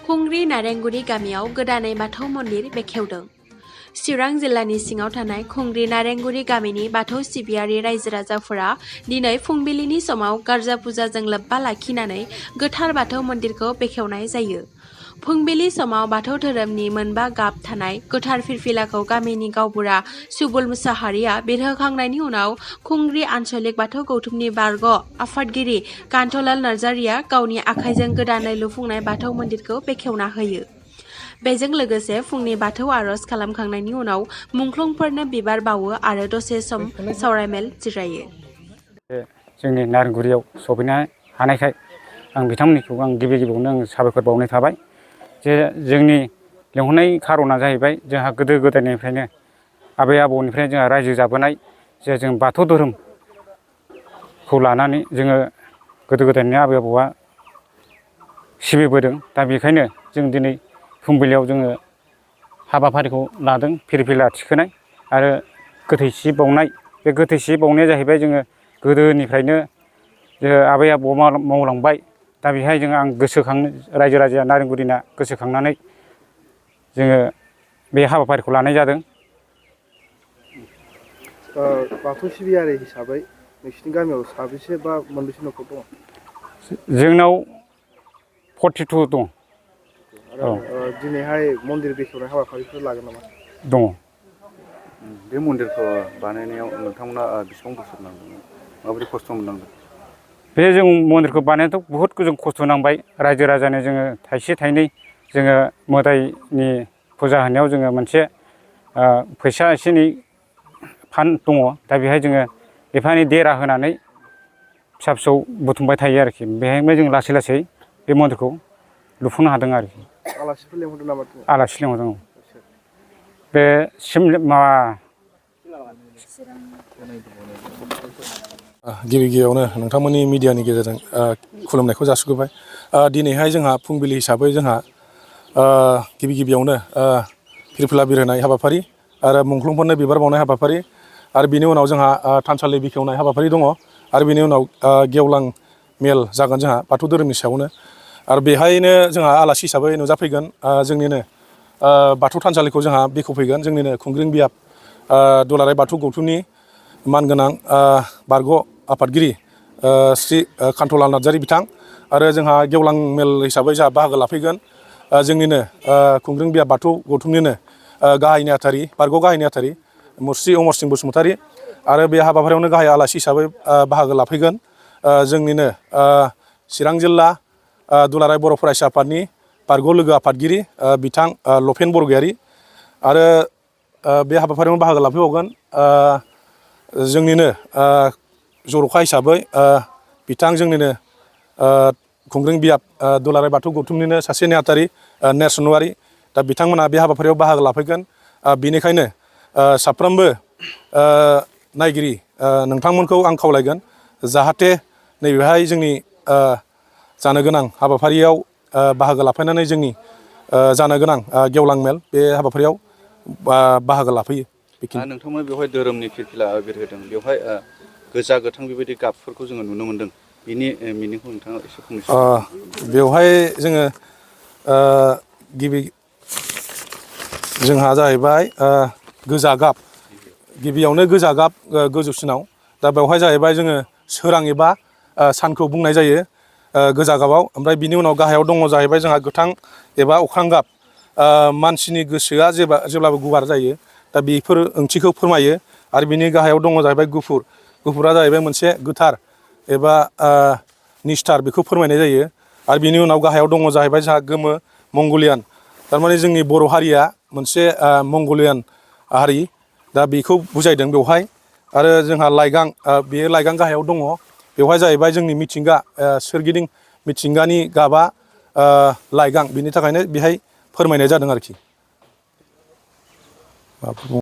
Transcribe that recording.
खुंग्रि नारेंगुरि गामियाव गोदानै बाथौ मन्दिर बेखेवदों। चिरां जिल्लानि सिङाव थानाय खुंग्रि नारेंगुरि गामिनि बाथौ सिबियारि रायजो राजाफोरा दिनै फुंबिलिनि समाव गार्जा पुजाजों लोब्बा लाखिनानै गोथार बाथौ मन्दिरखौ बेखेवनाय जायो। फुंबिलि समाव बाथौ धोरोमनि मोनबा गाब थानाय गोथार फिरफिलाखौ गामिनि गावबुरा सुबुल मुसाहारिया बिरहोखांनायनि उनाव खुंग्रि आन्चलिक बाथौ गौथुमनि बारग' आफादगिरि कान्थलाल नार्जारिया गावनि आखाइजों गोदानै लुफुंनाय बाथौ मन्दिरखौ बेखेवना होयो। बेजों लोगोसे फुंनि बाथौ आर'ज खालामखांनायनि उनाव मुंख्लंफोरनो बिबार बावो आरो दसे सम सावरायमेल जिरायो। जोंनि नारेंगुरियाव सफैनो हानायखाय आं बिथांमोननिखौ गिबि गिबियावनो साबायखर बावनाय थाबाय। जे जोंनि लेंहरनाय खार'ना जाहैबाय जोंहा गोदो गोदायनिफ्रायनो आबै आबौनिफ्राय जोंहा रायजो जाबोनाय जे जों बाथौ धोरोमखौ लानानै जोङो गोदो गोदायनि आबै आबौआ सिबिबोदों। दा बेखायनो जों दिनै फुंबिलियाव जोङो हाबाफारिखौ लादों फिरफिला थिखोनाय आरो गोथैसि बावनाय। बे गोथैसि बावनाया जाहैबाय जोङो गोदोनिफ्रायनो आबै आबौआ मावलांबाय। दा बेहाय आं गोसोखांनो रायजो राजाया नारेंगुरिना गोसोखांनानै जोङो बे हाबाफारिखौ लानाय जादों। बाथौ सिबियारि हिसाबै नोंसिनि गामियाव साबेसे बा मोनबेसे न'खर दङ? जोंनाव 42 दं। आरो दिनैहाय मन्दिर बेखेवनाय हाबाफारिफोर लागोन नामा? दङ। बे मन्दिरखौ बानायनायाव नोंथांमोना बेसेबां बोसोर नांदों? माबोरै खस्थ' मोननांदों? बे जों मन्दिरखौ बानायनायाथ' बहुद जों खस्थ' नांबाय। रायजो राजानो जोङो थाइसे थाइनै जोङो मोदायनि फुजा होनायाव जोङो मोनसे फैसा एसे एनै फान्ड दङ। दा बेहाय जोङो एफा एनै देरा होनानै फिसा फिसौ बुथुमबाय थायो आरोखि। बेहायनो जों लासै लासै बे मन्दिरखौ लुफुंनो हादों आरोखि। आलासिफोर लेंहरदों नामा? आलासि लेंहरदों। बे गिबि गिबियावनो नोंथांमोननि मिडियानि गेजेरजों खुलुमनायखौ जासिग्रोबाय। दिनैहाय जोंहा फुंबिलि हिसाबै जोंहा गिबि गिबियावनो फिरफिला बिरहोनाय हाबाफारि आरो मुंख्लंफोरनो बिबार बावनाय हाबाफारि आरो बिनि उनाव जोंहा थानसालि बेखेवनाय हाबाफारि दङ आरो बिनि उनाव गेवलां मेल जागोन जोंहा बाथौ धोरोमनि सायावनो। आरो बेहायनो जोंहा आलासि हिसाबै नुजाफैगोन जोंनिनो बाथौ थानसालिखौ जोंहा बेखेवफैगोन जोंनिनो खुंग्रिं बियाब दुलाराय बाथौ गौथुमनि मानगोनां बारग' आफादगिरि श्री कान्थलाल नार्जारि बिथां आरो जोंहा गेवलां मेल हिसाबै जोंहा बाहागो लाफैगोन जोंनिनो खुंग्रिं बियाब बाथौ गौथुमनिनो गाहाय नेहाथारि बारग' गाहाय नेहाथारि मुस्रि अमर सिं बसुमतारी आरो बे हाबाफारियावनो गाहाय आलासि हिसाबै बाहागो लाफैगोन जोंनिनो चिरां जिल्ला दुलाराय बर' फरायसा आफादनि बारग' लोगो आफादगिरि बिथां लफेन बरगयारी आरो बे हाबाफारियावनो बाहागो लाफैबावगोन जोंनिनो जर'खा हिसाबै बिथां जोंनिनो खुंग्रिं बियाब दुलाराय बाथौ गौथुमनिनो सासे नेहाथारि नेरसोन औवारी। दा बिथांमोना बे हाबाफारियाव बाहागो लाफैगोन। बेनिखायनो साफ्रोमबो नायगिरि नोंथांमोनखौ आं खावलायगोन जाहाथे नैबेहाय जोंनि जानो गोनां हाबाफारियाव बाहागो लाफैनानै जोंनि जानो गोनां गेवलां मेल बे हाबाफारियाव बाहागो लाफैयो। नोंथांमोना बेवहाय धोरोमनि फिरफिला बिरहोदों। बेवहाय गोजा गोथां बेबायदि गाबफोरखौ जोङो नुनो मोन्दों। बिनि मिनिंखौ नोंथाङा एसे फंनैसो बेवहाय जोङो गिबि जोंहा जाहैबाय गोजा गाब गिबियावनो गोजा गाब गोजौसिनाव। दा बेवहाय जाहैबाय जोङो सोरां एबा सानखौ बुंनाय जायो गोजा गाबाव। ओमफ्राय बिनि उनाव गाहायाव दङ जाहैबाय जोंहा गोथां एबा अख्रां गाब मानसिनि गोसोआ जेब्लाबो गुवार जायो। दा बेफोर ओंथिखौ फोरमायो। आरो बिनि गाहायाव दङ जाहैबाय गुफुर। गुफुरा जाहैबाय मोनसे गोथार एबा निस्थार बेखौ फोरमायनाय जायो। आरो बिनि उनाव गाहायाव दङ जाहैबाय जोंहा गोमो मंगलियान। थारमाने जोंनि बर' हारिया मोनसे मंगलियान हारि। दा बेखौ बुजायदों बेवहाय। आरो जोंहा लाइगां बेयो लाइगां गाहायाव दङ। बेवहाय जाहैबाय जोंनि मिथिंगा सोरगिदिं मिथिंगानि गाबा लाइगां। बिनि थाखायनो बेहाय फोरमायनाय जादों आरोखि।